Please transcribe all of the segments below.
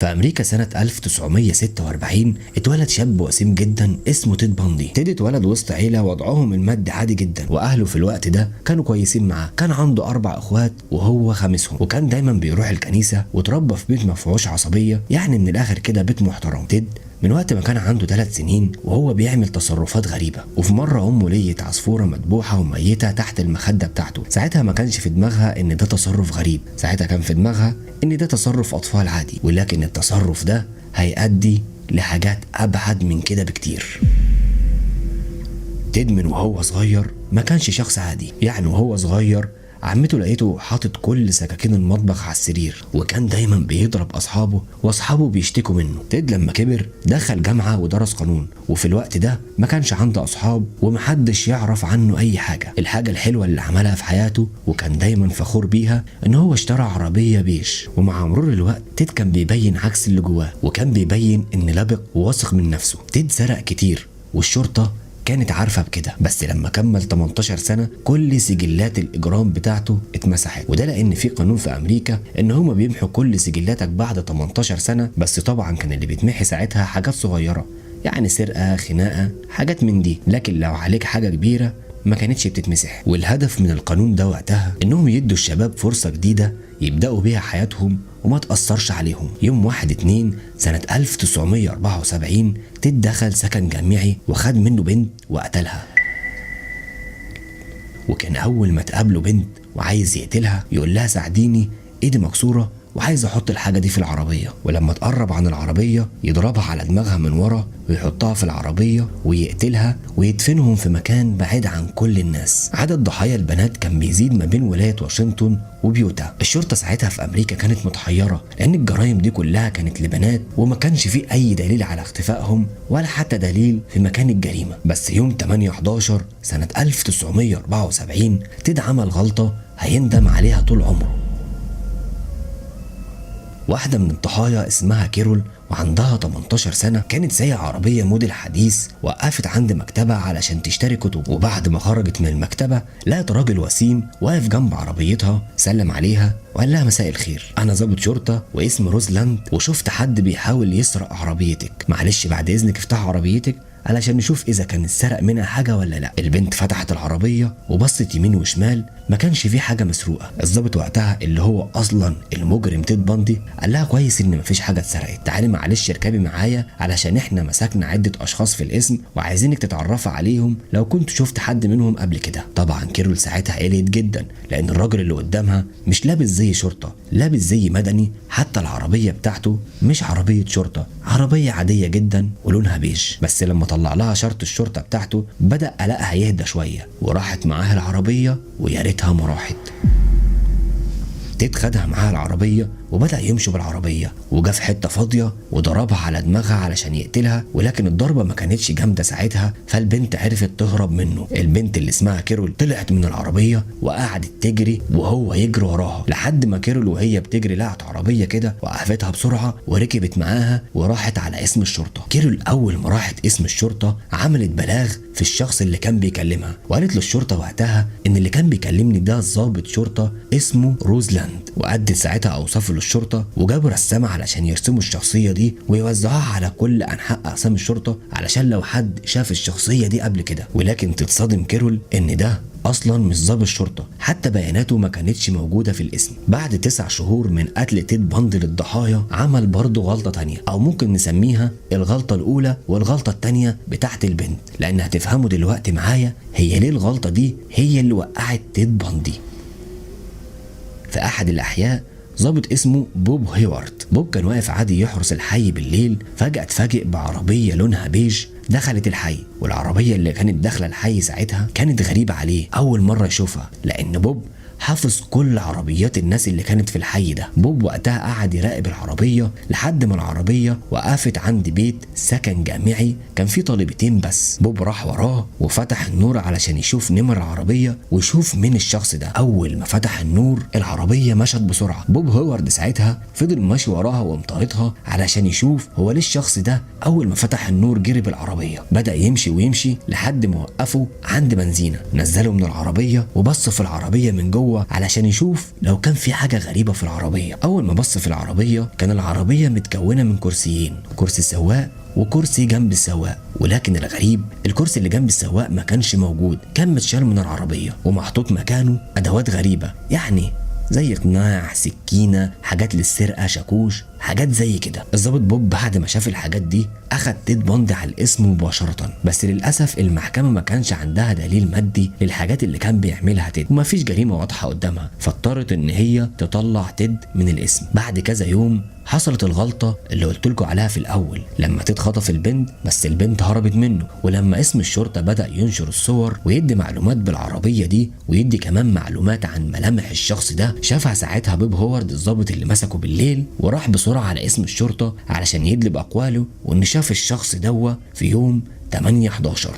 في أمريكا سنة 1946 اتولد شاب وسيم جدا اسمه تيد باندي. تيد اتولد وسط عيلة وضعهم المادي عادي جدا، وأهله في الوقت ده كانوا كويسين معاه. كان عنده 4 أخوات وهو خامسهم، وكان دايما بيروح الكنيسة وتربى في بيت مفيهوش عصبية، يعني من الآخر كده بيت محترم. تيد من وقت ما كان عنده 3 سنين وهو بيعمل تصرفات غريبة، وفي مرة أمه لقيت عصفورة مذبوحة وميتة تحت المخدة بتاعته. ساعتها ما كانش في دماغها إن ده تصرف غريب، ساعتها كان في دماغها إن ده تصرف أطفال عادي، ولكن التصرف ده هيؤدي لحاجات أبعد من كده بكتير. تيد من وهو صغير ما كانش شخص عادي، يعني وهو صغير عمته لقيته حاطط كل سكاكين المطبخ على السرير، وكان دايما بيضرب اصحابه واصحابه بيشتكوا منه. تيد لما كبر دخل جامعه ودرس قانون، وفي الوقت ده ما كانش عنده اصحاب ومحدش يعرف عنه اي حاجه. الحاجه الحلوه اللي عملها في حياته وكان دايما فخور بيها ان هو اشترى عربيه بيج، ومع مرور الوقت تيد كان بيبين عكس اللي جواه، وكان بيبين ان لبق وواثق من نفسه. تيد سرق كتير والشرطه كانت عارفة بكده، بس لما كمل 18 سنة كل سجلات الإجرام بتاعته اتمسحت، وده لأن في قانون في أمريكا إن هما بيمحوا كل سجلاتك بعد 18 سنة، بس طبعا كان اللي بيتمحي ساعتها حاجات صغيرة، يعني سرقة، خناقة، حاجات من دي، لكن لو عليك حاجة كبيرة ما كانتش بتتمسح. والهدف من القانون ده وقتها إنهم يدوا الشباب فرصة جديدة يبدأوا بيها حياتهم وما تأثرش عليهم. يوم 1/2 سنة 1974 تيد دخل سكن جامعي وخد منه بنت وقتلها. وكان أول ما تقابله بنت وعايز يقتلها يقول لها ساعديني ايدي مكسورة وعايز احط الحاجة دي في العربية، ولما تقرب عن العربية يضربها على دماغها من ورا ويحطها في العربية ويقتلها ويدفنهم في مكان بعيد عن كل الناس. عدد ضحايا البنات كان بيزيد ما بين ولاية واشنطن وبيوتا. الشرطة ساعتها في أمريكا كانت متحيرة لأن الجرائم دي كلها كانت لبنات وما كانش فيه أي دليل على اختفائهم ولا حتى دليل في مكان الجريمة. بس يوم 8/11 سنة 1974 تيد عمل غلطة هيندم عليها طول عمره. واحدة من الضحايا اسمها كيرول وعندها 18 سنة كانت سايقة عربية موديل حديث، وقفت عند مكتبة علشان تشتري كتب، وبعد ما خرجت من المكتبة لقت راجل وسيم واقف جنب عربيتها، سلم عليها وقال لها مساء الخير، أنا ضابط شرطة واسمي روزلاند وشفت حد بيحاول يسرق عربيتك، معلش بعد إذنك افتح عربيتك علشان نشوف اذا كان اتسرق منها حاجه ولا لا. البنت فتحت العربيه وبصت يمين وشمال، ما كانش في حاجه مسروقه. الضابط وقتها اللي هو اصلا المجرم تيد باندي قال لها كويس ان مفيش حاجه اتسرقت، تعالي معلش اركبي معايا علشان احنا مسكنا عده اشخاص في الاسم وعايزينك تتعرفي عليهم لو كنت شفت حد منهم قبل كده. طبعا كيرول ساعتها قلقت جدا لان الراجل اللي قدامها مش لابس زي شرطه، لابس زي مدني، حتى العربيه بتاعته مش عربيه شرطه، عربيه عاديه جدا ولونها بيج. بس لما طلع لها شرط الشرطه بتاعته بدا قلقها يهدى شويه وراحت معاها العربيه، ويا ريتها ما راحت. تيد خدها معاها العربيه وبدأ يمشي بالعربية وجا في حتة فاضية وضربها على دماغها علشان يقتلها، ولكن الضربة ما كانتش جامدة ساعتها، فالبنت عرفت تهرب منه. البنت اللي اسمها كيرول طلعت من العربية وقعدت تجري وهو يجري وراها لحد ما كيرول وهي بتجري لقت عربية كده وقفتها بسرعة وركبت معاها وراحت على اسم الشرطة. كيرول أول ما راحت اسم الشرطة عملت بلاغ في الشخص اللي كان بيكلمها، وقالت للشرطة وقتها إن اللي كان بيكلمني ده ضابط شرطة اسمه روزلاند، وأدت ساعتها أوصاف للشرطة وجابوا رسامة علشان يرسموا الشخصية دي ويوزعوها على كل أنحاء أقسام الشرطة علشان لو حد شاف الشخصية دي قبل كده. ولكن تتصدم كيرول إن ده أصلا مش ضابط شرطة، حتى بياناته ما كانتش موجودة في الاسم. بعد 9 شهور من قتل تيد باندي للضحايا عمل برضه غلطة تانية، أو ممكن نسميها الغلطة الأولى والغلطة التانية بتاعت البنت، لأن هتفهموا دلوقتي معايا هي ليه الغلطة دي هي اللي وقعت تيد باندي. في أحد الأحياء ضابط اسمه بوب هيوارد. بوب كان واقف عادي يحرس الحي بالليل، فجأة اتفاجئ بعربية لونها بيج دخلت الحي، والعربية اللي كانت داخلة الحي ساعتها كانت غريبة عليه، أول مرة يشوفها لأن بوب حافظ كل عربيات الناس اللي كانت في الحي ده. بوب وقتها قعد يراقب العربية لحد ما العربية وقفت عند بيت سكن جامعي كان فيه طالبتين بس. بوب راح وراه وفتح النور علشان يشوف نمر العربية ويشوف مين الشخص ده. أول ما فتح النور العربية مشت بسرعة. بوب هوارد ساعتها فضل ماشي وراها ومطاردها علشان يشوف هو ليه الشخص ده. أول ما فتح النور جري بالعربية، بدأ يمشي ويمشي لحد ما وقفوا عند بنزينة، نزله من العربية وبص في العربية من جوه جوه علشان يشوف لو كان في حاجه غريبه في العربيه. اول ما بص في العربيه كان العربيه متكونه من كرسيين، كرسي السواق وكرسي جنب السواق، ولكن الغريب الكرسي اللي جنب السواق ما كانش موجود، كان متشال من العربيه ومحطوط مكانه ادوات غريبه، يعني زي قناع، سكينه، حاجات للسرقه، شاكوش، حاجات زي كده. الضابط بوب بعد ما شاف الحاجات دي اخد تيد باندي على الاسم مباشره، بس للاسف المحكمه ما كانش عندها دليل مادي للحاجات اللي كان بيعملها تيد، ومفيش جريمه واضحه قدامها، فاضطرت ان هي تطلع تيد من الاسم. بعد كذا يوم حصلت الغلطه اللي قلت لكم عليها في الاول، لما تيد خطف البنت بس البنت هربت منه، ولما اسم الشرطه بدا ينشر الصور ويدي معلومات بالعربيه دي ويدي كمان معلومات عن ملامح الشخص ده، شافها ساعتها بيب هوارد الضابط اللي مسكه بالليل، وراح بسرعه على اسم الشرطه علشان يدلب اقواله وان شاف الشخص دوا في يوم 8/11.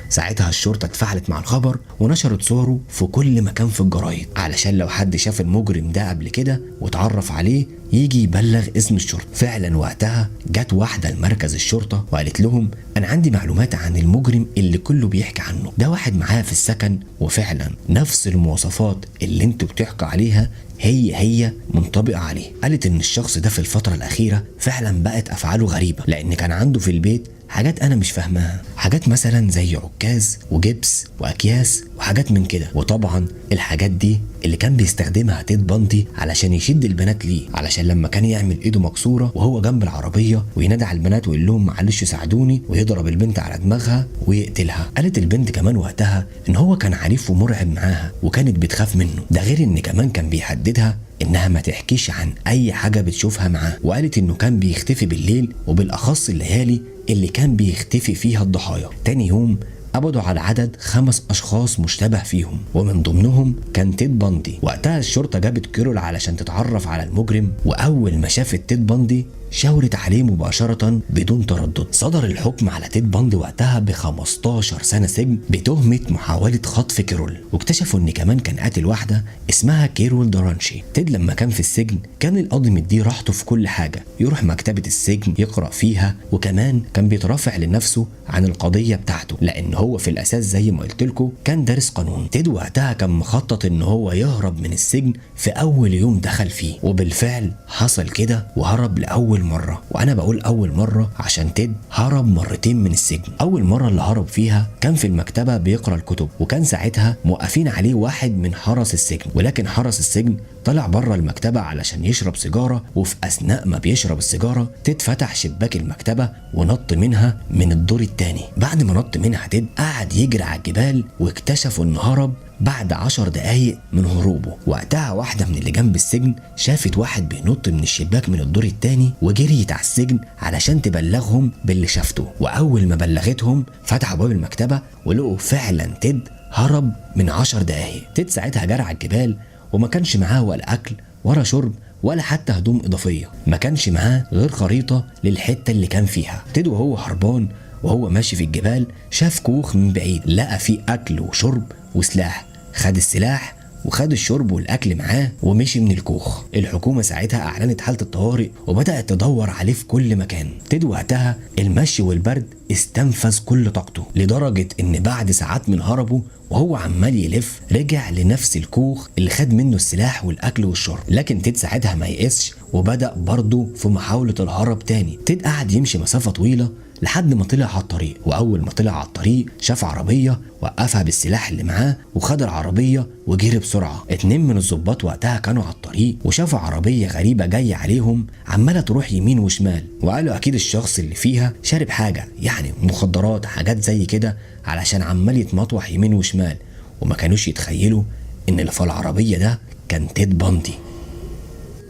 ساعتها الشرطة اتفاعلت مع الخبر ونشرت صوره في كل مكان في الجرايد علشان لو حد شاف المجرم ده قبل كده واتعرف عليه يجي يبلغ اسم الشرطة. فعلا وقتها جت واحدة لمركز الشرطة وقالت لهم أنا عندي معلومات عن المجرم اللي كله بيحكي عنه، ده واحد معايا في السكن وفعلا نفس المواصفات اللي انتوا بتحكوا عليها هي منطبقة عليه. قالت ان الشخص ده في الفترة الأخيرة فعلا بقت أفعاله غريبة، لأن كان عنده في البيت حاجات انا مش فاهماها، حاجات مثلا زي عكاز وجبس واكياس وحاجات من كده، وطبعا الحاجات دي اللي كان بيستخدمها تيد باندي علشان يشد البنات ليه، علشان لما كان يعمل ايده مكسوره وهو جنب العربيه وينادي على البنات ويقول لهم معلش ساعدوني ويضرب البنت على دماغها ويقتلها. قالت البنت كمان وقتها ان هو كان عنيف ومرعب معاها وكانت بتخاف منه، ده غير ان كمان كان بيحددها انها ما تحكيش عن اي حاجه بتشوفها معاه، وقالت انه كان بيختفي بالليل وبالاخص الليالي اللي كان بيختفي فيها الضحايا. تاني يوم قبضوا على عدد 5 أشخاص مشتبه فيهم ومن ضمنهم كان تيد باندي. وقتها الشرطة جابت كيرول علشان تتعرف على المجرم، وأول ما شافت تيد باندي شاورت عليه مباشرة بدون تردد. صدر الحكم على تيد باندي وقتها ب15 سنة سجن بتهمة محاولة خطف كيرول، واكتشفوا ان كمان كان قاتل واحدة اسمها كيرول دورانشي. تيد لما كان في السجن كان القاضي مديه راحته في كل حاجة، يروح مكتبة السجن يقرأ فيها، وكمان كان بيترافع لنفسه عن القضية بتاعته لان هو في الاساس زي ما قلت لكم كان دارس قانون. تيد وقتها كان مخطط ان هو يهرب من السجن في اول يوم دخل فيه، وبالفعل حصل كده وهرب لأول مرة. وانا بقول اول مرة عشان تيد هرب مرتين من السجن. اول مرة اللي هرب فيها كان في المكتبة بيقرأ الكتب، وكان ساعتها موقفين عليه واحد من حرس السجن، ولكن حرس السجن طلع بره المكتبة علشان يشرب سيجارة، وفي اثناء ما بيشرب السيجارة تيد فتح شباك المكتبة ونط منها من الدور التاني. بعد ما نط منها تيد قعد يجري على الجبال واكتشفوا انه هرب بعد 10 دقايق من هروبه. وقتها واحدة من اللي جنب السجن شافت واحد بينط من الشباك من الدور التاني وجريت على السجن علشان تبلغهم باللي شافته، واول ما بلغتهم فتحوا باب المكتبة ولقوا فعلا تيد هرب من 10 دقايق. تيد ساعتها جرى على الجبال وما كانش معاه ولا اكل ولا شرب ولا حتى هدوم اضافية، ما كانش معاه غير خريطة للحتة اللي كان فيها. تيد وهو هربان وهو ماشي في الجبال شاف كوخ من بعيد لقى فيه اكل وشرب وسلاح، خد السلاح وخد الشرب والاكل معاه ومشي من الكوخ. الحكومه ساعتها اعلنت حاله الطوارئ وبدات تدور عليه في كل مكان. تيد وقتها المشي والبرد استنفذ كل طاقته لدرجه ان بعد ساعات من هربه وهو عمال يلف رجع لنفس الكوخ اللي خد منه السلاح والاكل والشرب، لكن تيد ساعتها ما يئسش وبدا برضه في محاوله الهرب تاني. تيد قعد يمشي مسافه طويله لحد ما طلع على الطريق، واول ما طلع على الطريق شاف عربيه وقفها بالسلاح اللي معاه وخد العربيه وجري بسرعه. 2 من الضباط وقتها كانوا على الطريق وشافوا عربيه غريبه جايه عليهم عماله تروح يمين وشمال، وقالوا اكيد الشخص اللي فيها شارب حاجه يعني مخدرات حاجات زي كده علشان عمال يتمطوح يمين وشمال، وما كانوش يتخيلوا ان اللي في العربيه ده كان تيد باندي.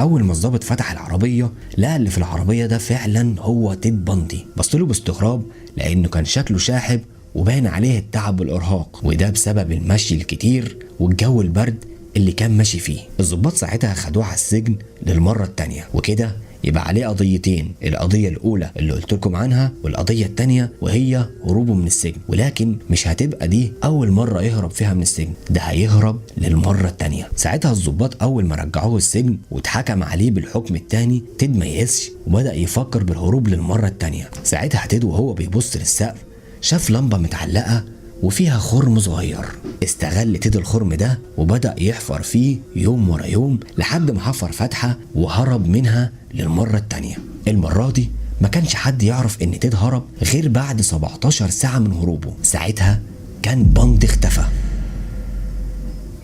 اول ما الضابط فتح العربيه لقى اللي في العربيه ده فعلا هو تيد باندي. بصله باستغراب لانه كان شكله شاحب وباين عليه التعب والارهاق، وده بسبب المشي الكتير والجو البرد اللي كان ماشي فيه. الضباط ساعتها خدوه على السجن للمره التانيه، وكده يبقى عليه قضيتين، القضيه الاولى اللي قلت لكم عنها والقضيه التانيه وهي هروبه من السجن. ولكن مش هتبقى دي اول مره يهرب فيها من السجن، ده هيهرب للمره التانيه. ساعتها الضباط اول ما رجعوه السجن واتحكم عليه بالحكم التاني تيد ما يئسش وبدا يفكر بالهروب للمره التانيه. ساعتها تيد وهو بيبص للسقف شاف لمبه متعلقه وفيها خرم صغير. استغل تيد الخرم ده وبدأ يحفر فيه يوم ورا يوم لحد ما حفر فتحة وهرب منها للمرة التانية. المرة دي ما كانش حد يعرف ان تيد هرب غير بعد 17 ساعة من هروبه. ساعتها كان باندي اختفى.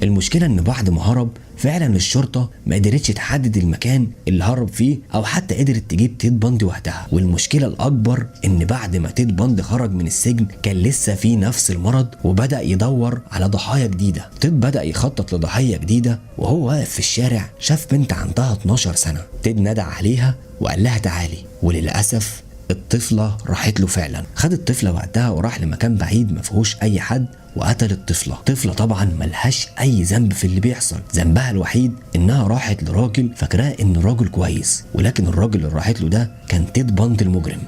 المشكلة ان بعد ما هرب فعلا الشرطة ما قدرتش تحدد المكان اللي هرب فيه او حتى قدرت تجيب تيد باندي وقتها. والمشكلة الاكبر ان بعد ما تيد باندي خرج من السجن كان لسه فيه نفس المرض وبدأ يدور على ضحايا جديدة. تيد بدأ يخطط لضحية جديدة وهو واقف في الشارع شاف بنت عندها 12 سنة. تيد نادى عليها وقال لها تعالي، وللأسف الطفلة راحت له فعلا. خد الطفلة وقتها وراح لمكان بعيد ما فيهوش اي حد وقتل الطفلة. طفلة طبعا ملهاش اي ذنب في اللي بيحصل، ذنبها الوحيد انها راحت لراجل فاكراه ان الراجل كويس، ولكن الراجل اللي راحت له ده كان تيد باندي المجرم.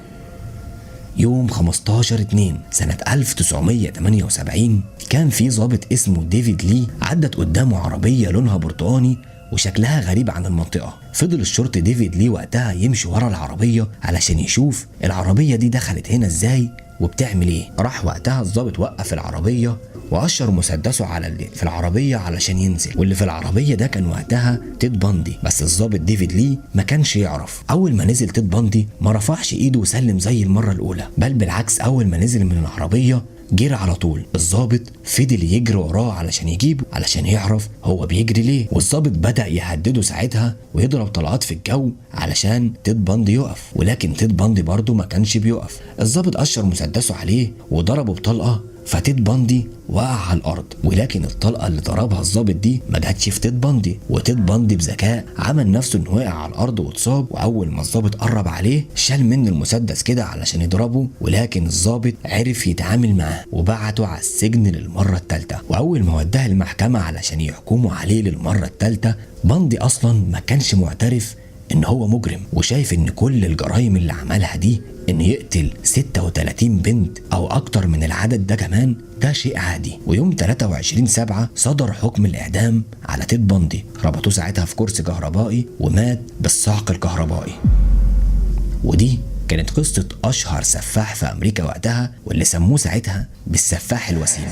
يوم 15/2 سنة 1978 كان في ضابط اسمه ديفيد لي عدت قدامه عربية لونها برتقاني وشكلها غريب عن المنطقة. فضل الشرطي ديفيد لي وقتها يمشي ورا العربية علشان يشوف العربية دي دخلت هنا ازاي وبتعمل ايه. راح وقتها الضابط وقف العربية وأشر مسدسه على اللي في العربية علشان ينزل، واللي في العربية ده كان وقتها تيد باندي. بس الضابط ديفيد لي ما كانش يعرف. أول ما نزل تيد باندي ما رفعش إيده وسلم زي المرة الأولى، بل بالعكس أول ما نزل من العربية جري على طول. الضابط فضل يجري وراه علشان يجيبه علشان يعرف هو بيجري ليه، والضابط بدأ يهدده ساعتها ويضرب طلقات في الجو علشان تيد باندي يقف، ولكن تيد باندي برضه ما كانش بيقف. الضابط أشر مسدسه عليه وضربه بطلقة فتيد باندي وقع على الارض، ولكن الطلقه اللي ضربها الضابط دي ما جاتش في تيد باندي، وتيد باندي بذكاء عمل نفسه انه وقع على الارض واتصاب. واول ما الضابط قرب عليه شال منه المسدس كده علشان يضربه، ولكن الضابط عرف يتعامل معاه وبعته على السجن للمره الثالثه. واول ما وداه المحكمه علشان يحكموا عليه للمره الثالثه باندي اصلا ما كانش معترف ان هو مجرم، وشايف ان كل الجرائم اللي عملها دي ان يقتل 36 بنت او اكتر من العدد ده كمان ده شيء عادي. ويوم 23/7 صدر حكم الاعدام على تيد باندي. ربطوه ساعتها في كرسي كهربائي ومات بالصعق الكهربائي. ودي كانت قصة اشهر سفاح في امريكا وقتها واللي سموه ساعتها بالسفاح الوسيم.